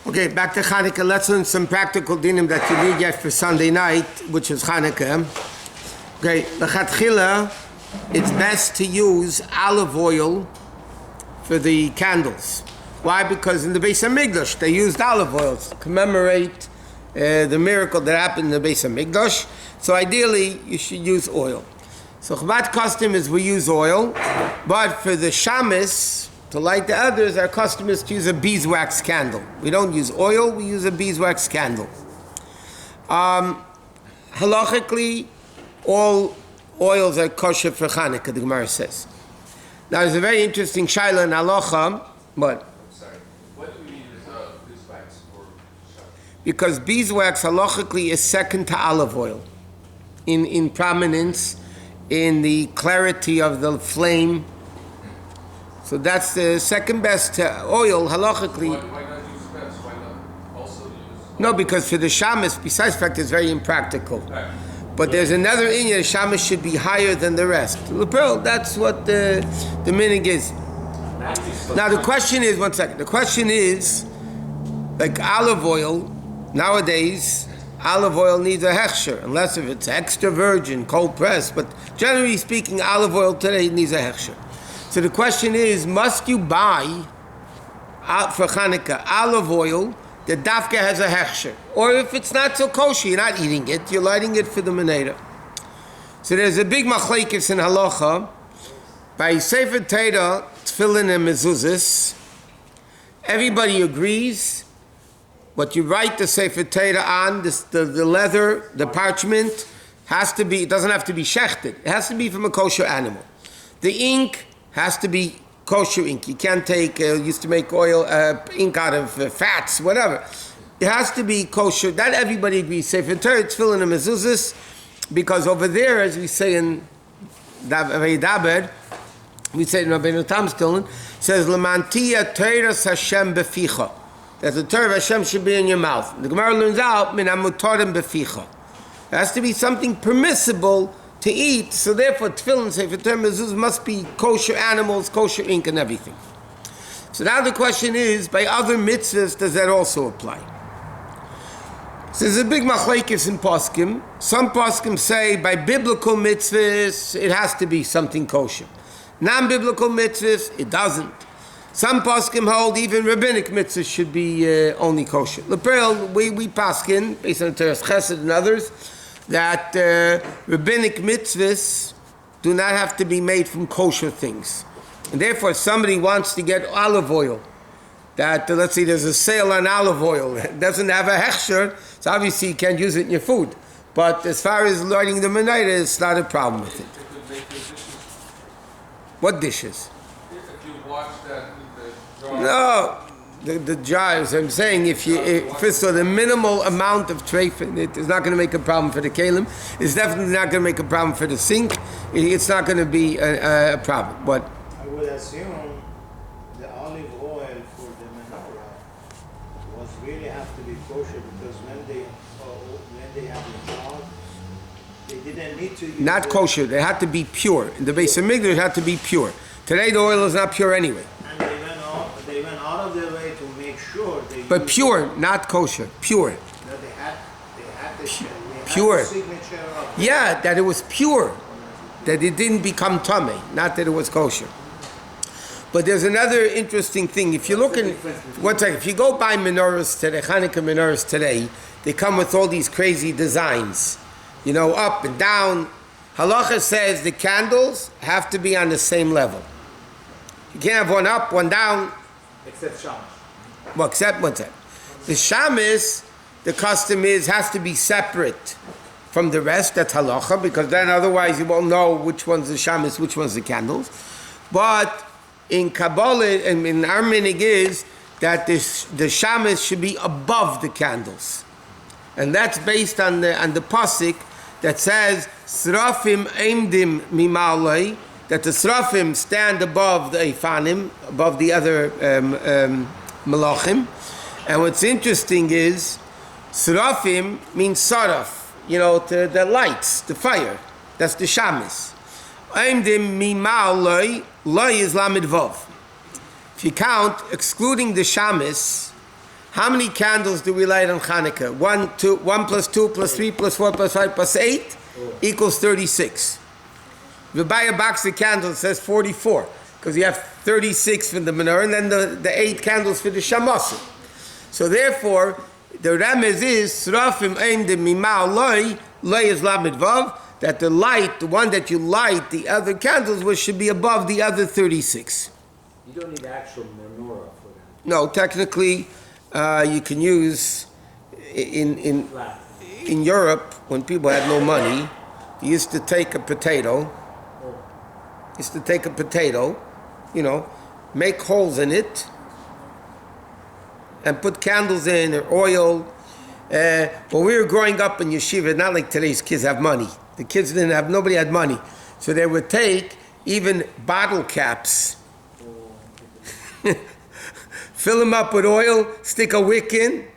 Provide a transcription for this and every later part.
Okay, back to Chanukah. Let's learn some practical dinim that you need yet for Sunday night, which is Chanukah. Okay, l'chatchila, it's best to use olive oil for the candles. Why? Because in the Bais Din they used olive oil to commemorate the miracle that happened in the Bais Din. So ideally, you should use oil. So Chabad custom is we use oil, but for the Shamans, to light the others, our custom is to use a beeswax candle. We don't use oil, we use a beeswax candle. Halachically, all oils are kosher for Chanukah, the Gemara says. Now, there's a very interesting shaila in halacha, but what do we need is beeswax for because beeswax halachically is second to olive oil in prominence, in the clarity of the flame. So that's the second best oil halachically. Why not use best? Why not also use? No, because for the Shamans, besides the fact it's very impractical. Right. But there's another inyan, the Shamans should be higher than the rest. That's what the minig is. Now the question is, one second. The question is, like olive oil, nowadays, olive oil needs a hechsher, unless if it's extra virgin, cold pressed. But generally speaking, olive oil today needs a hechsher. So the question is, must you buy for Chanukah olive oil that dafka has a hechsher? Or if it's not so kosher, you're not eating it, you're lighting it for the menorah. So there's a big machlekes in halacha. By Sefer Torah, tefillin and mezuzahs, everybody agrees what you write the Sefer Torah on, the leather, the parchment, has to be, it doesn't have to be shechted. It has to be from a kosher animal. The ink has to be kosher ink. You can't take, used to make oil, ink out of fats, whatever. It has to be kosher. That everybody agrees. Sefer Torah, tefillin and mezuzahs, because over there, as we say in Vaad, we say in Rabbeinu Tam's Tillin, says, L'mantia Torahs Hashem beficha. That the Torah of Hashem should be in your mouth. The Gemara learns out, min hamutarim beficha. It has to be something permissible to eat, so therefore tefillin, Sefer Torah, mezuzah must be kosher animals, kosher ink and everything. So now the question is, by other mitzvahs, does that also apply? So there's a big machlekes in poskim. Some poskim say by biblical mitzvahs, it has to be something kosher. Non-biblical mitzvahs, it doesn't. Some poskim hold even rabbinic mitzvahs should be only kosher. Leprel, we paskin, based on Teres Chesed and others, that rabbinic mitzvahs do not have to be made from kosher things. And therefore, if somebody wants to get olive oil, that, let's say there's a sale on olive oil, it doesn't have a hechsher, so obviously you can't use it in your food. But as far as lighting the menorah, it's not a problem with it. What dishes? If you watch that, the jar. No, the jars. I'm saying first of all, the minimal amount of treifin, it is not going to make a problem for the kelim. It's definitely not going to make a problem for the sink. It's not going to be a problem. But I would assume the olive oil for the menorah was really have to be kosher because when they had the jar, they didn't need to use not kosher. They had to be pure. In the Bais Din, it had to be pure. Today, the oil is not pure anyway. And they went out of their way to make sure they But pure, not kosher. Pure. that they had the Pure. signature of Yeah, that it was pure. That it didn't become tummy. Not that it was kosher. But there's another interesting thing. If you look in, one second, if you go buy menorahs today, Chanukah menorahs today, they come with all these crazy designs. You know, up and down. Halacha says the candles have to be on the same level. You can't have one up, one down. Except Shamans. Well, except one second. The Shamans, the custom has to be separate from the rest. That's halacha, because then otherwise you won't know which one's the Shamans, which one's the candles. But in Kabbalah, and in our minig is that the Shamans should be above the candles. And that's based on the pasuk that says, Srafim eimdim mimalei, that the Srafim stand above the Eifanim, above the other Malachim. And what's interesting is, Srafim means Saraf, the lights, the fire. That's the Shamas. Eimdim mimalei, loi is Lamed Vav. If you count, excluding the Shamas, How many candles do we light on Chanukah? 1, 2, 1 plus 2 plus 3 plus 4 plus 5 plus 8 equals 36. If you buy a box of candles, it says 44, because you have 36 for the menorah, and then the 8 candles for the Shamans. So therefore, the remez is Srafim Ein de Mimao Loi is Lamed Vav, that the light, the one that you light, the other candles, should be above the other 36. You don't need actual menorah for that. No, technically, you can use in Europe, when people had no money, you used to take a potato, make holes in it, and put candles in or oil. When we were growing up in yeshiva, not like today's kids have money. The kids nobody had money. So they would take even bottle caps, fill them up with oil, stick a wick in.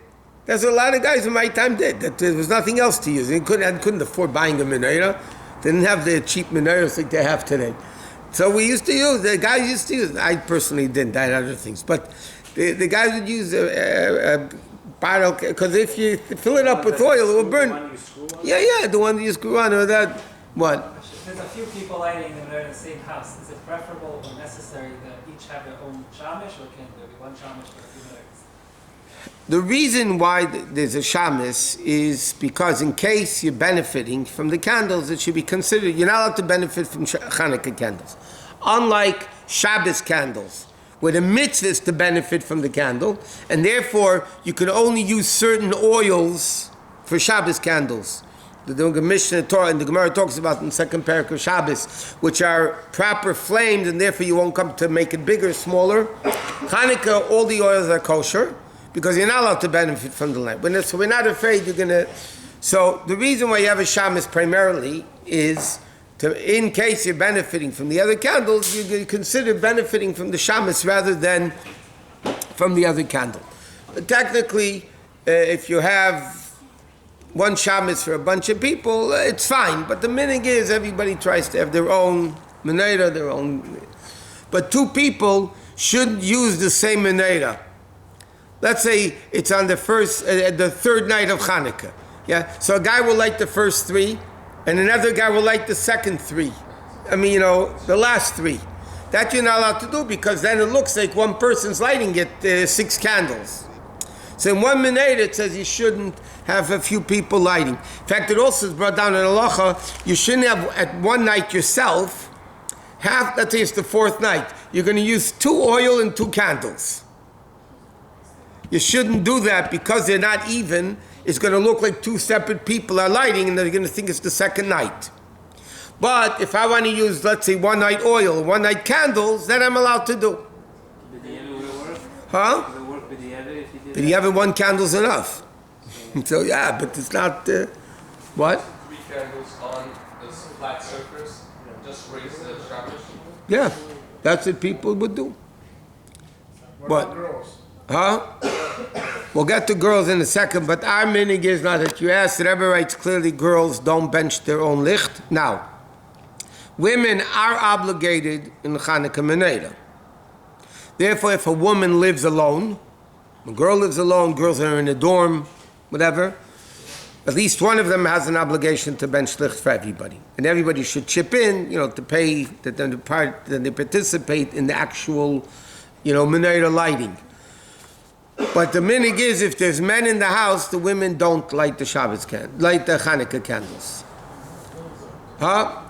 That's what a lot of guys in my time did. That there was nothing else to use. They couldn't afford buying a menorah. They didn't have the cheap menorahs like they have today. So we used to use, the guys used to use, I personally didn't, I had other things, but the guys would use a bottle, because if you fill it up with oil, it will burn. The one you screw on? Yeah, the one you screw on, or that, what? There's a few people lighting them in the same house. Is it preferable or necessary that each have their own shamish, or can there be one shamish for a few minutes? The reason why there's a shamus is because in case you're benefiting from the candles, it should be considered, you're not allowed to benefit from Chanukah candles. Unlike Shabbos candles, where the mitzvah is to benefit from the candle, and therefore you can only use certain oils for Shabbos candles. The Mishnah Torah and the Gemara talks about in the second parak of Shabbos, which are proper flames, and therefore you won't come to make it bigger, smaller. Chanukah, all the oils are kosher, because you're not allowed to benefit from the lamp. So we're not afraid you're going to... So the reason why you have a shamus primarily is, in case you're benefiting from the other candles, you consider benefiting from the shamus rather than from the other candle. But technically, if you have one shamus for a bunch of people, it's fine. But the minig is everybody tries to have their own menorah, their own... But two people shouldn't use the same menorah. Let's say it's on the third night of Chanukah. Yeah, so a guy will light the first 3, and another guy will light the second 3. The last 3. That you're not allowed to do, because then it looks like one person's lighting it 6 candles. So in one menorah it says you shouldn't have a few people lighting. In fact, it also is brought down in halacha, you shouldn't have at one night yourself, let's say it's the 4th night, you're going to use 2 oil and 2 candles. You shouldn't do that, because they're not even. It's going to look like 2 separate people are lighting, and they're going to think it's the second night. But if I want to use, let's say, 1 night oil, 1 night candles, then I'm allowed to do. Huh? But you have 1 candle's enough. So yeah, but it's not, what? 3 candles on this flat surface, just raise the shamish. Yeah, that's what people would do. What? Huh? We'll get to girls in a second, but our minig is now that you asked, the Rebbe writes clearly girls don't bench their own licht. Now, women are obligated in Chanukah menorah. Therefore, if a woman lives alone, a girl lives alone, girls are in a dorm, whatever, at least one of them has an obligation to bench licht for everybody. And everybody should chip in, to pay, that they participate in the actual, menorah lighting. But the minig is, if there's men in the house, the women don't light the light the Chanukah candles. Huh?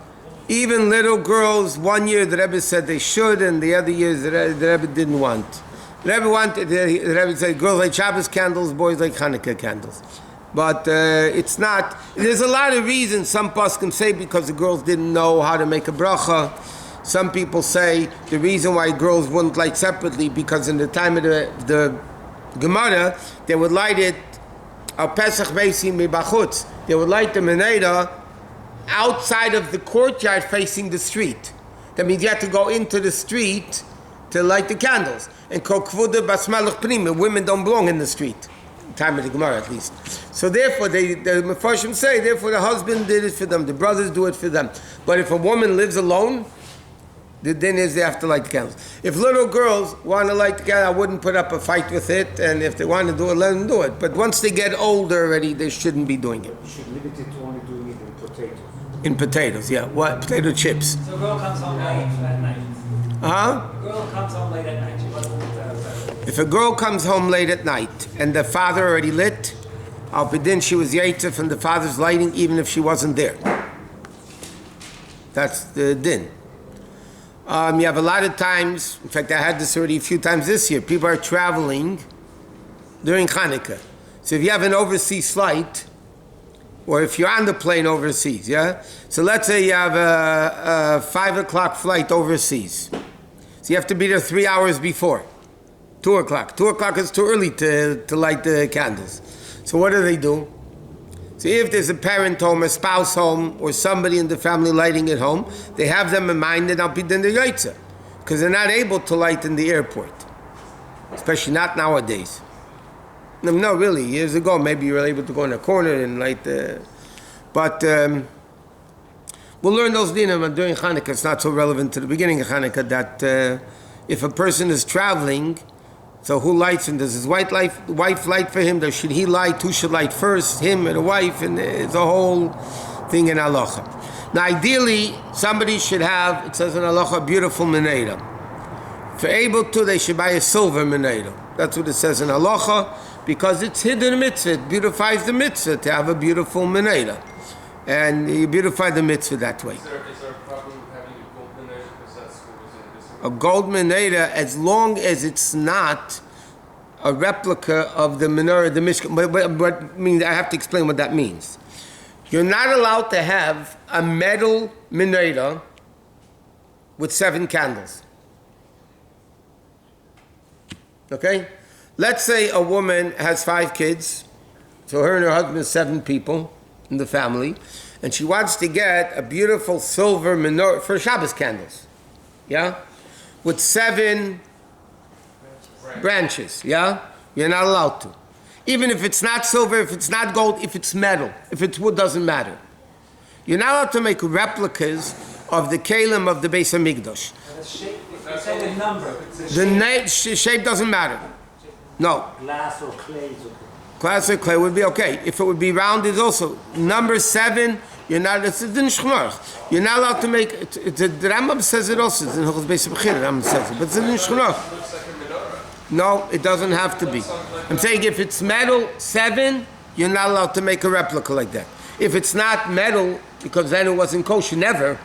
Even little girls, one year the Rebbe said they should, and the other years the Rebbe didn't want. The Rebbe said girls light Shabbos candles, boys light Chanukah candles. But it's not. There's a lot of reasons. Some poskim say because the girls didn't know how to make a bracha. Some people say the reason why girls wouldn't light separately, because in the time of the Gemara, they would light it al Pesach Beisim Mibachutz. They would light the menorah outside of the courtyard facing the street. That means you have to go into the street to light the candles. And kol kvuda basmalach prima, women don't belong in the street. Time of the Gemara at least. So therefore, the Mefarshim say, therefore the husband did it for them, the brothers do it for them. But if a woman lives alone, The din is they have to light the candles. If little girls want to light the candle, I wouldn't put up a fight with it, and if they want to do it, let them do it. But once they get older already, they shouldn't be doing it. You should limit it to only doing it in potatoes. In potatoes, yeah. What? Potato chips. So a girl comes home late at night. Huh? A girl comes home late at night. She wasn't If a girl comes home late at night and the father already lit, Al Bidin, she was yaitza from the father's lighting, even if she wasn't there. That's the din. You have a lot of times, in fact, I had this already a few times this year, people are traveling during Chanukah. So if you have an overseas flight, or if you're on the plane overseas, yeah? So let's say you have a 5 o'clock flight overseas. So you have to be there 3 hours before. 2 o'clock. 2 o'clock is too early to light the candles. So what do? So if there's a parent home, a spouse home, or somebody in the family lighting at home, they have them in mind and I'll be then the yaitza, because they're not able to light in the airport, especially not nowadays. No, really, years ago, maybe you were able to go in a corner and light the... But we'll learn those dinim during Chanukah. It's not so relevant to the beginning of Chanukah that if a person is traveling, so who lights him? Does his wife light for him? Should he light? Who should light first? Him or the wife? And it's a whole thing in halacha. Now, ideally, somebody should have, it says in halacha, a beautiful menorah. If they're able to, they should buy a silver menorah. That's what it says in halacha, because it's hidden mitzvah. It beautifies the mitzvah to have a beautiful menorah. And you beautify the mitzvah that way. Is there a problem with having a gold menorah, because that's what was in this? A gold menorah, as long as it's not a replica of the menorah, the Mishkan. But I mean, I have to explain what that means. You're not allowed to have a metal menorah with 7 candles. Okay? Let's say a woman has 5 kids, so her and her husband 7 people in the family, and she wants to get a beautiful silver menorah for Shabbos candles, yeah, with 7 branches, yeah. You're not allowed to, even if it's not silver, if it's not gold, if it's metal, if it's wood, doesn't matter. You're not allowed to make replicas of the kalim of the Bais Hamikdash. The shape, if you say the number, The shape doesn't matter. No. Glass or clay is okay. Glass or clay would be okay. If it would be rounded also. Number 7, you're not, it's in Shchunar. You're not allowed to make, the Rambam says it also, it's in Hilchos Beis Bechira, Rambam says it, but it's in Shchunar. No, it doesn't have to be. I'm saying if it's metal 7, you're not allowed to make a replica like that. If it's not metal, because then it wasn't kosher, never.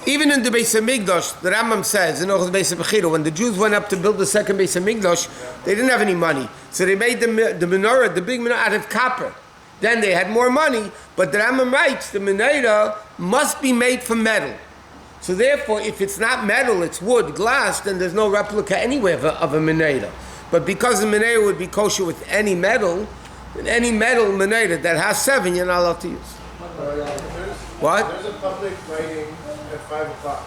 Even in the Bais Hamikdash, the Rambam says in Hilchos Beis Bechira, when the Jews went up to build the second Bais Hamikdash, they didn't have any money, so they made the menorah, the big menorah, out of copper. Then they had more money, but the Rambam writes the menorah must be made from metal. So therefore, if it's not metal, it's wood, glass, then there's no replica anywhere of a menorah. But because the menorah would be kosher with any metal menorah that has 7, you're not allowed to use. What? There's a public lighting at 5 o'clock.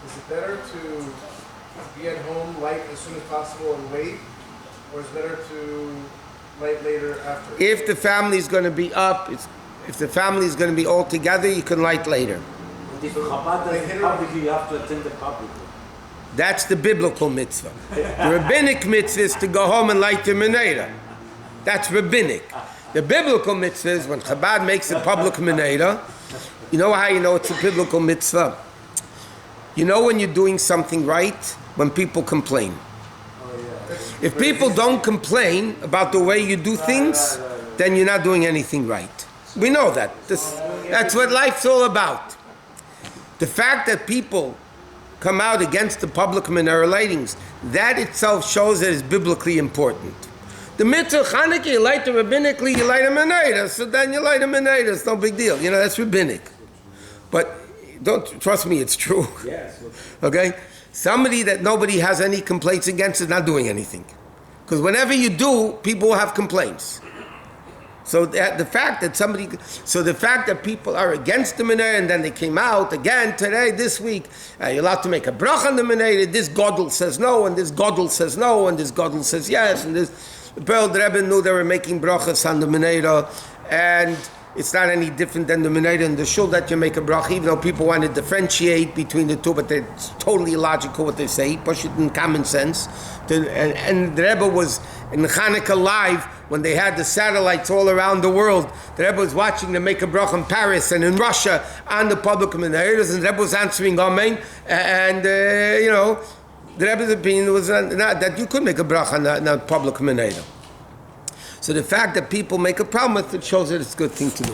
Is it better to be at home, light as soon as possible and wait? Or is it better to light later after? If the family is going to be up, if the family is going to be all together, you can light later. But if Chabad does it publicly, you have to attend the public. That's the biblical mitzvah. The rabbinic mitzvah is to go home and light the menorah. That's rabbinic. The biblical mitzvah is when Chabad makes a public menorah. You know how you know it's a biblical mitzvah? You know when you're doing something right? When people complain. If people don't complain about the way you do things, then you're not doing anything right. We know that. That's what life's all about. The fact that people come out against the public menorah lightings, that itself shows that it's biblically important. The mitzvah Chanukah, you light the rabbinically, you light a menorah, so then you light a menorah, it's no big deal. You know, that's rabbinic. But don't trust me, it's true. Yes. Okay? Somebody that nobody has any complaints against is not doing anything. Because whenever you do, people will have complaints. So the fact that people are against the menorah and then they came out again today, this week, you're allowed to make a bracha on the menorah, this Godel says no, and this Godel says no, and this Godel says yes, and this... The Rebbe knew they were making brachas on the menorah, and it's not any different than the menorah and the shul that you make a bracha, even though people want to differentiate between the two, but it's totally illogical what they say, push it in common sense. And the Rebbe was in Chanukah live when they had the satellites all around the world. The Rebbe was watching them make a bracha in Paris and in Russia on the public menorahs, and the Rebbe was answering Amen. And the Rebbe's opinion was not that you could make a bracha on a public menorah. So the fact that people make a problem with it shows that it's a good thing to do.